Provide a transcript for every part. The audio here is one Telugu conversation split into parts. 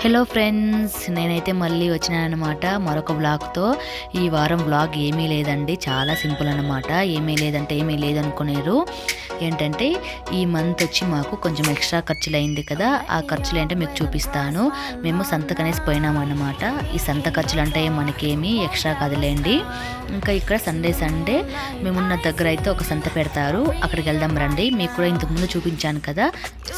హలో ఫ్రెండ్స్, నేనైతే మళ్ళీ వచ్చినానమాట మరొక వ్లాగ్తో. ఈ వారం వ్లాగ్ ఏమీ లేదండి, చాలా సింపుల్ అనమాట. ఏమీ లేదంటే ఏమీ లేదనుకునేరు. ఏంటంటే ఈ మంత్ వచ్చి మాకు కొంచెం ఎక్స్ట్రా ఖర్చులు అయింది కదా, ఆ ఖర్చులు ఏంటో మీకు చూపిస్తాను. మేము సంతకనేసి పోయినామన్నమాట. ఈ సంత ఖర్చులు అంటే మనకేమీ ఎక్స్ట్రా కదలేండి. ఇంకా ఇక్కడ సండే మేమున్న దగ్గర అయితే ఒక సంత పెడతారు, అక్కడికి వెళ్దాం రండి. మీకు కూడా ఇంతకుముందు చూపించాను కదా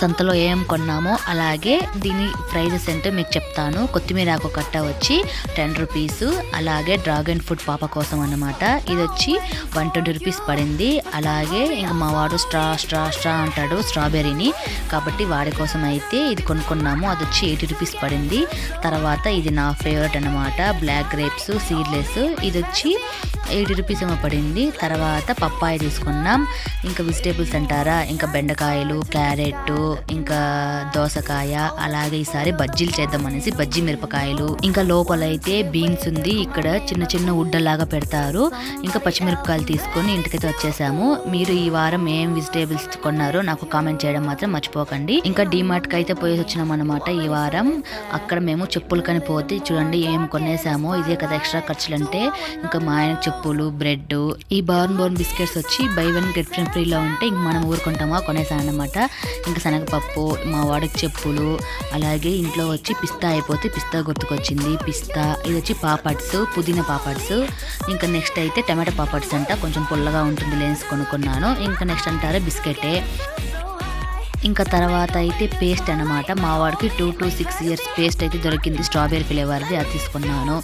సంతలో ఏం కొన్నామో, అలాగే దీని ప్రైజెస్ ఏంటో మీకు చెప్తాను. కొత్తిమీర ఆకు కట్ట వచ్చి 10 రూపీస్, అలాగే డ్రాగన్ ఫ్రూట్ పాప కోసం అన్నమాట. ఇది వచ్చి 120 రూపీస్ పడింది. అలాగే ఇంకా మా వాడు స్ట్రా అంటాడు స్ట్రాబెర్రీని, కాబట్టి వాడి కోసం అయితే ఇది కొనుక్కున్నాము. అది వచ్చి 80 రూపీస్ పడింది. తర్వాత ఇది నా ఫేవరెట్ అన్నమాట, బ్లాక్ గ్రేప్స్ సీడ్లెస్. ఇది వచ్చి 80 రూపీస్ ఏమో పడింది. తర్వాత పప్పాయ తీసుకున్నాం. ఇంకా వెజిటేబుల్స్ అంటారా, ఇంకా బెండకాయలు, క్యారెట్, ఇంకా దోసకాయ, అలాగే ఈసారి బజ్జీలు చేద్దామనేసి బజ్జీ మిరపకాయలు, ఇంకా లోపలైతే బీన్స్ ఉంది. ఇక్కడ చిన్న చిన్న ఉడ్డలాగా పెడతారు. ఇంకా పచ్చిమిరపకాయలు తీసుకొని ఇంటికైతే వచ్చేసాము. మీరు ఈ వారం ఏం వెజిటేబుల్స్ కొన్నారో నాకు కామెంట్ చేయడం మాత్రం మర్చిపోకండి. ఇంకా డిమార్ట్ కి అయితే పోయి వచ్చినాం అనమాట ఈ వారం. అక్కడ మేము చెప్పులు కని పోతే చూడండి ఏం కొనేసామో. ఇదే కదా ఎక్స్ట్రా ఖర్చులు అంటే. ఇంకా మా ఆయన చెప్పులు, బ్రెడ్, ఈ బోర్న్ బిస్కెట్స్ వచ్చి బై 1 గెట్ 1 ఫ్రీలో ఉంటే ఇంక మనం ఊరుకుంటామా కొనేసాను అనమాట. ఇంకా శనగపప్పు, మా వాడికి చెప్పులు, అలాగే ఇంట్లో వచ్చి పిస్తా అయిపోతే పిస్తా గుర్తుకొచ్చింది. పిస్తా, ఇది వచ్చి పాపడ్స్, పుదీనా పాపడ్స్. ఇంకా నెక్స్ట్ అయితే టమాటో పాపడ్స్ అంట, కొంచెం పుల్లగా ఉంటుంది లేన్స్ కొనుక్కున్నాను. ఇంకా నెక్స్ట్ అంటారా బిస్కెటే. ఇంకా తర్వాత అయితే పేస్ట్ అనమాట, మా వాడికి 2 to 6 years పేస్ట్ అయితే దొరికింది, స్ట్రాబెర్రీ ఫ్లేవర్ది, అది తీసుకున్నాను.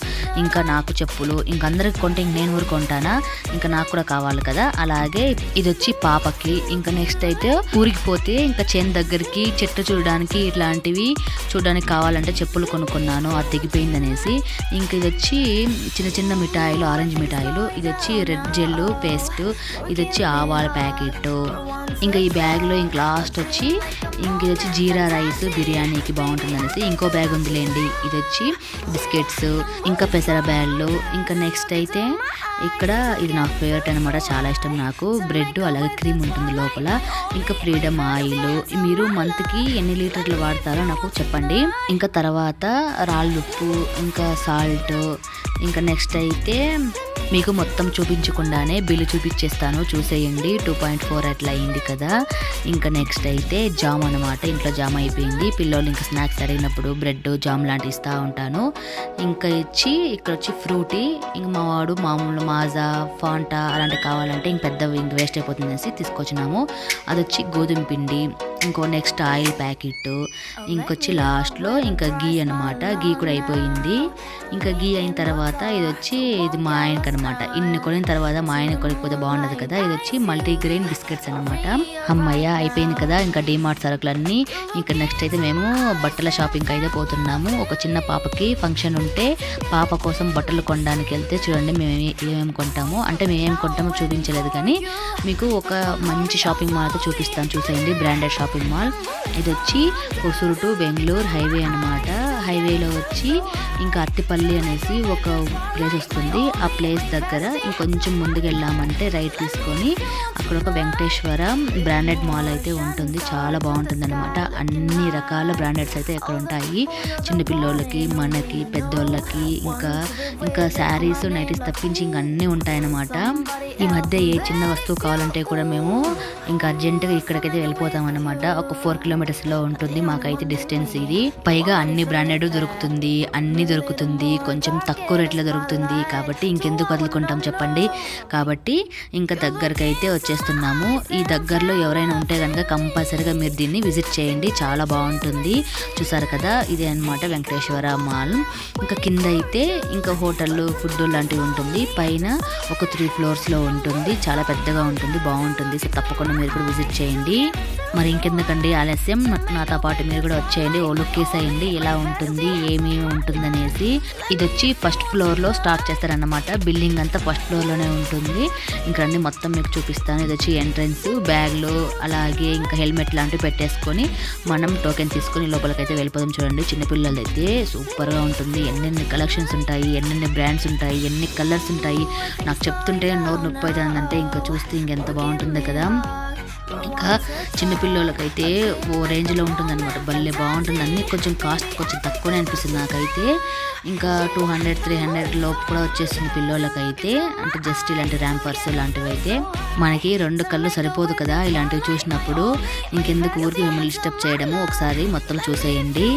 ఇంకా నాకు చెప్పులు, ఇంక అందరికి కొంటే నేను ఊరు కొంటానా, ఇంకా నాకు కూడా కావాలి కదా. అలాగే ఇది వచ్చి పాపకి. ఇంకా నెక్స్ట్ అయితే ఊరికి పోతే ఇంకా చేను దగ్గరికి చెట్టు చూడడానికి, ఇట్లాంటివి చూడడానికి కావాలంటే చెప్పులు కొనుక్కున్నాను, అది తెగిపోయింది అనేసి. ఇంక ఇది వచ్చి చిన్న చిన్న మిఠాయిలు, ఆరెంజ్ మిఠాయిలు. ఇది వచ్చి రెడ్ జెల్ పేస్ట్. ఇది వచ్చి ఆవాల ప్యాకెట్. ఇంకా ఈ బ్యాగ్లో ఇంక లాస్ట్ వచ్చి ఇంక ఇది వచ్చి జీరా రైస్ బిర్యానీకి బాగుంటుంది అనేసి ఇంకో బ్యాగ్ ఉందిలేండి. ఇది వచ్చి బిస్కెట్స్, ఇంకా పెసర బ్యాళ్ళు. ఇంకా నెక్స్ట్ అయితే ఇక్కడ ఇది నాకు ఫేవరెట్ అనమాట, చాలా ఇష్టం నాకు. బ్రెడ్, అలాగే క్రీమ్ ఉంటుంది లోపల. ఇంకా ఫ్రీడమ్ ఆయిల్. మీరు మంత్కి ఎన్ని లీటర్లు వాడతారో నాకు చెప్పండి. ఇంకా తర్వాత రాళ్ళుప్పు, ఇంకా సాల్ట్. ఇంకా నెక్స్ట్ అయితే మీకు మొత్తం చూపించకుండానే బిల్లు చూపించేస్తాను, చూసేయండి. 2.4 అట్లా అయింది కదా. ఇంకా నెక్స్ట్ అయితే జామ్ అనమాట, ఇంట్లో జామ్ అయిపోయింది. పిల్లలు ఇంకా స్నాక్స్ అడిగినప్పుడు బ్రెడ్, జామ్ లాంటివి ఇస్తూ ఉంటాను. ఇంకా ఇక్కడ వచ్చి ఫ్రూటీ. ఇంక మా వాడు మామూలు మాజా, ఫాంటా అలాంటివి కావాలంటే ఇంక పెద్దవి ఇంక వేస్ట్ అయిపోతుంది అనేసి తీసుకొచ్చినాము. అది వచ్చి గోధుమ పిండి. ఇంకో నెక్స్ట్ ఆయిల్ ప్యాకెట్. ఇంకొచ్చి లాస్ట్లో ఇంకా గీ అనమాట, గీ కూడా అయిపోయింది. ఇంకా గీ అయిన తర్వాత ఇది మా ఆయనకి అనమాట. ఇన్ని కొనిన తర్వాత మా ఆయన కొనిపోతే బాగుండదు కదా. ఇది వచ్చి మల్టీగ్రెయిన్ బిస్కెట్స్ అనమాట. అమ్మయ్య అయిపోయింది కదా ఇంకా డిమార్ట్ సరుకులన్నీ. ఇంకా నెక్స్ట్ అయితే మేము బట్టల షాపింగ్ అయితే పోతున్నాము. ఒక చిన్న పాపకి ఫంక్షన్ ఉంటే పాప కోసం బట్టలు కొనడానికి వెళ్తే చూడండి మేము ఏమేమి కొంటాము. అంటే మేమేం కొంటామో చూపించలేదు, కానీ మీకు ఒక మంచి షాపింగ్ మాల్ అయితే చూపిస్తాను, చూసేయండి. Branded shopping mall. ఇది వచ్చి హొసూరు టు బెంగళూరు హైవే అనమాట. హైవేలో వచ్చి ఇంకా అత్తిపల్లి అనేసి ఒక ప్లేస్ వస్తుంది. ఆ ప్లేస్ దగ్గర ఇంకొంచెం ముందుకు వెళ్ళామంటే రైట్ తీసుకొని అక్కడ ఒక వెంకటేశ్వర బ్రాండెడ్ మాల్ అయితే ఉంటుంది, చాలా బాగుంటుంది అనమాట. అన్ని రకాల బ్రాండెడ్స్ అయితే ఇక్కడ ఉంటాయి, చిన్నపిల్లోళ్ళకి, మనకి, పెద్దోళ్ళకి. ఇంకా శారీస్, నైటీస్ తప్పించి ఇంక అన్నీ ఉంటాయన్నమాట. ఈ మధ్య ఏ చిన్న వస్తువు కావాలంటే కూడా మేము ఇంకా అర్జెంటుగా ఇక్కడికైతే వెళ్ళిపోతాం అనమాట. ఒక 4 కిలోమీటర్స్లో ఉంటుంది మాకైతే డిస్టెన్స్ ఇది. పైగా అన్ని బ్రాండెడ్ దొరుకుతుంది, అన్ని దొరుకుతుంది, కొంచెం తక్కువ రేట్లో దొరుకుతుంది. కాబట్టి ఇంకెందుకు వదులుకుంటాం చెప్పండి. కాబట్టి ఇంకా దగ్గరకు అయితే వచ్చేస్తున్నాము. ఈ దగ్గరలో ఎవరైనా ఉంటే కనుక కంపల్సరీగా మీరు దీన్ని విజిట్ చేయండి, చాలా బాగుంటుంది. చూసారు కదా, ఇదే అనమాట వెంకటేశ్వర మాల్. ఇంకా కింద అయితే ఇంకా హోటళ్ళు, ఫుడ్ లాంటివి ఉంటుంది. పైన ఒక 3 ఫ్లోర్స్లో ఉంటుంది, చాలా పెద్దగా ఉంటుంది, బాగుంటుంది. సో తప్పకుండా మీరు కూడా విజిట్ చేయండి. మరి ఇంకెందుకండి ఆలస్యం, నాతో పాటు మీరు కూడా వచ్చేయండి, ఓ లుక్ వేసేయండి ఎలా ఉంటుంది, ఏమేమి ఉంటుంది అనేసి. ఇది వచ్చి ఫస్ట్ ఫ్లోర్లో స్టార్ట్ చేస్తారన్నమాట. బిల్డింగ్ అంతా ఫస్ట్ ఫ్లోర్లోనే ఉంటుంది. ఇంకా అన్ని మొత్తం మీకు చూపిస్తాను. ఇది వచ్చి ఎంట్రన్స్. బ్యాగ్లు, అలాగే ఇంకా హెల్మెట్ లాంటివి పెట్టేసుకొని మనం టోకెన్ తీసుకొని లోపలికైతే వెళ్ళిపోదాం. చూడండి చిన్నపిల్లలు అయితే సూపర్గా ఉంటుంది. ఎన్నెన్ని కలెక్షన్స్ ఉంటాయి, ఎన్నెన్ని బ్రాండ్స్ ఉంటాయి, ఎన్ని కలర్స్ ఉంటాయి. నాకు చెప్తుంటే నోరు నొప్పి అవుతుందంటే ఇంకా చూస్తే ఇంకెంత బాగుంటుంది కదా. ఇంకా చిన్నపిల్లలకైతే ఓ రేంజ్లో ఉంటుందన్నమాట, భలే బాగుంటుంది. అన్నీ కొంచెం కాస్ట్ కొంచెం తక్కువనే అనిపిస్తుంది నాకైతే. ఇంకా 200, 300 లోపు కూడా వచ్చేస్తుంది పిల్లలకైతే. అంటే జస్ట్ ఇలాంటి ర్యాంపర్స్ లాంటివి అయితే మనకి 2 కళ్ళు సరిపోదు కదా ఇలాంటివి చూసినప్పుడు. ఇంకెందుకు ఊరికి మిమ్మల్ని డిస్టర్బ్ చేయడము, ఒకసారి మొత్తం చూసేయండి.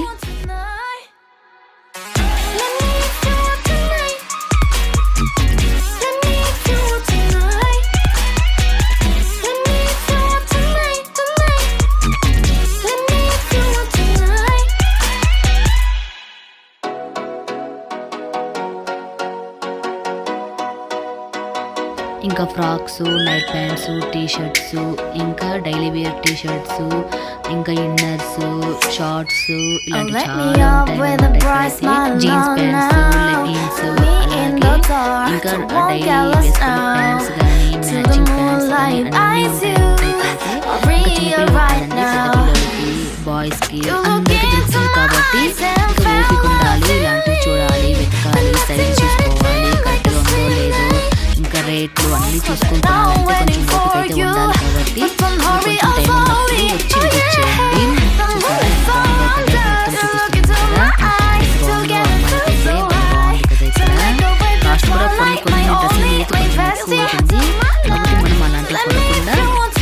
ఇంకా frocks, night pants, T shirts, ఇంకా డైలీ వేర్ టీ షర్ట్స్, ఇంకా ఇన్నర్స్, షార్ట్స్, ఇలాంటి చాలా ఉంటాయి. జీన్స్ ప్యాంట్స్, లెగిన్స్, అలాగే ఇంకా డైలీ వేసుకునే ప్యాంట్స్ కానీ మ్యాచింగ్ ప్యాంట్స్ కానీ అన్నీ ఉంటాయి. పిల్లలకి, బాయ్స్కి అందరికీ దొరుకుతుంది కాబట్టి ఇంకా ఓపిక ఉండాలి. ఇలాంటివి చూడాలి, వెతకాలి, సైజ్ చూసుకోవాలి, కరెక్ట్గా ఉందో లేదో, ఇంకా రేట్లు అన్నీ చూసుకుంటున్నామంటే కొంచెం ఓపిక అయితే ఉండాలి. కాబట్టి కొంచెం టైం ఉన్నప్పుడు వచ్చి విజిట్ చేయండి. చూసారా ఎంత బాగుందో కదా, మొత్తం చూపిస్తున్నాను కదా, ఎంత బాగుందో. అమ్మాయికైతే బాగుంది కదా. ఇక్కడ కాస్ట్ కూడా కొన్ని డ్రెస్సులు అయితే కొంచెం ఎక్కువ ఉంటుంది. కాబట్టి మనం అలాంటివి కొనకుండా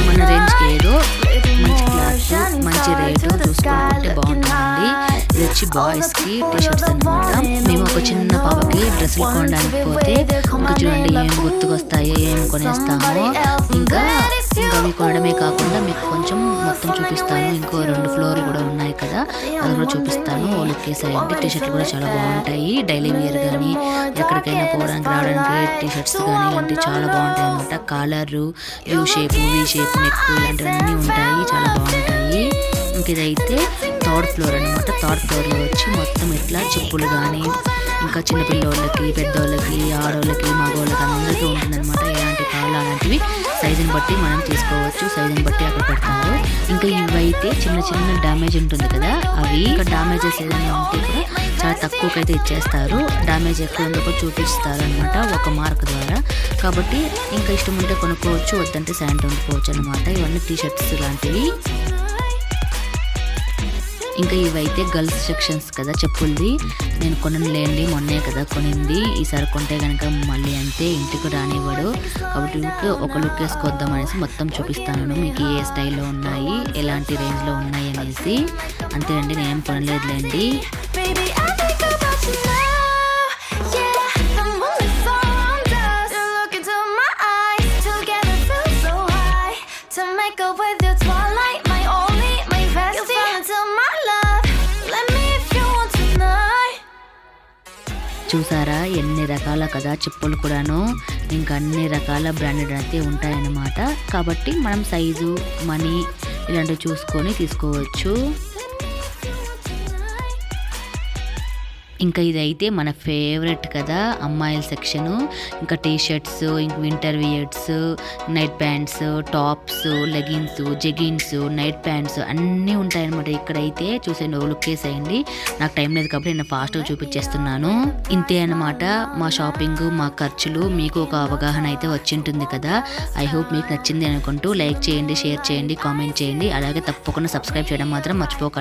మన రేంజ్కి ఏదో మంచి క్లాత్, మంచి రేటు చూసుకుంటే బాగుంటుందండి. ఇది వచ్చి బాయ్స్కి టీ షర్ట్స్ అనమాట. మేము ఒక చిన్న పాపకి డ్రెస్సులు కొనడానికి పోతే ఇంకా చూడండి ఏం గుర్తుకొస్తాయో, ఏం కొనేస్తామో. ఇంకా అవి కొనడమే కాకుండా మీకు కొంచెం మొత్తం చూపిస్తాను. ఇంకో 2 ఫ్లోర్లు కూడా ఉన్నాయి కదా, అది కూడా చూపిస్తాను. లుక్ వేసాయండి. టీ షర్ట్లు కూడా చాలా బాగుంటాయి. డైలీ వేర్ కానీ ఎక్కడికైనా పోవడానికి రావడానికి టీ షర్ట్స్ కానీ ఇలాంటివి చాలా బాగుంటాయి అనమాట. Collar, U shape, V shape, neck ఇలాంటివన్నీ ఉంటాయి, చాలా బాగుంటాయి. ఇంక ఇదైతే 3rd ఫ్లోర్ అనమాట. 3rd ఫ్లోర్లో వచ్చి మొత్తం ఇట్లా చెప్పులు కానీ ఇంకా చిన్నపిల్లలకి, పెద్దోళ్ళకి, ఆడోళ్ళకి, మగవాళ్ళకి అందరికీ ఉంటుందన్నమాట. ఎలాంటి కావాలి అలాంటివి సైజుని బట్టి మనం తీసుకోవచ్చు. సైజుని బట్టి అక్కడ పెడతారు. ఇంకా ఇవైతే చిన్న చిన్న డ్యామేజ్ ఉంటుంది కదా, అవి ఇంకా డ్యామేజెస్ ఏదైనా ఉంటే కూడా చాలా తక్కువకైతే ఇచ్చేస్తారు. డ్యామేజ్ ఎక్కువ ఉందో కూడా చూపిస్తారు అనమాట ఒక మార్క్ ద్వారా. కాబట్టి ఇంకా ఇష్టం ఉంటే కొనుక్కోవచ్చు, వద్దంటే శాంట్ వండుకోవచ్చు అనమాట. ఇవన్నీ టీ షర్ట్స్ లాంటివి. ఇంకా ఇవైతే గర్ల్స్ సెక్షన్స్ కదా చెప్పులది. నేను కొనలేండి, మొన్నే కదా కొనింది. ఈసారి కొంటే కనుక మళ్ళీ అంతే ఇంటికి రానివ్వడు. కాబట్టి ఒక లుక్ వేసుకొద్దాం అనేసి మొత్తం చూపిస్తాను మీకు, ఏ స్టైల్లో ఉన్నాయి, ఎలాంటి రేంజ్లో ఉన్నాయి అనేసి. అంతేనండి, నేనేం కొనలేదులేండి. చూసారా ఎన్ని రకాల కదా చెప్పులు కూడాను. ఇంకా అన్ని రకాల బ్రాండెడ్ అయితే ఉంటాయన్నమాట. కాబట్టి మనం సైజు, మనీ ఇలాంటివి చూసుకొని తీసుకోవచ్చు. ఇంకా ఇదైతే మన ఫేవరెట్ కదా అమ్మాయిల సెక్షను. ఇంకా టీ షర్ట్స్, ఇంక winter weirs, night pants, tops, leggings, jeggings, night pants అన్నీ ఉంటాయన్నమాట. ఇక్కడైతే చూసేయండి, లుక్ వేసేయండి. నాకు టైం లేదు కాబట్టి నేను ఫాస్ట్గా చూపించేస్తున్నాను. ఇంతే అన్నమాట మా షాపింగ్, మా ఖర్చులు. మీకు ఒక అవగాహన అయితే వచ్చింటుంది కదా. ఐ హోప్ మీకు నచ్చింది అనుకుంటూ లైక్ చేయండి, షేర్ చేయండి, కామెంట్ చేయండి. అలాగే తప్పకుండా సబ్స్క్రైబ్ చేయడం మాత్రం మర్చిపోకండి.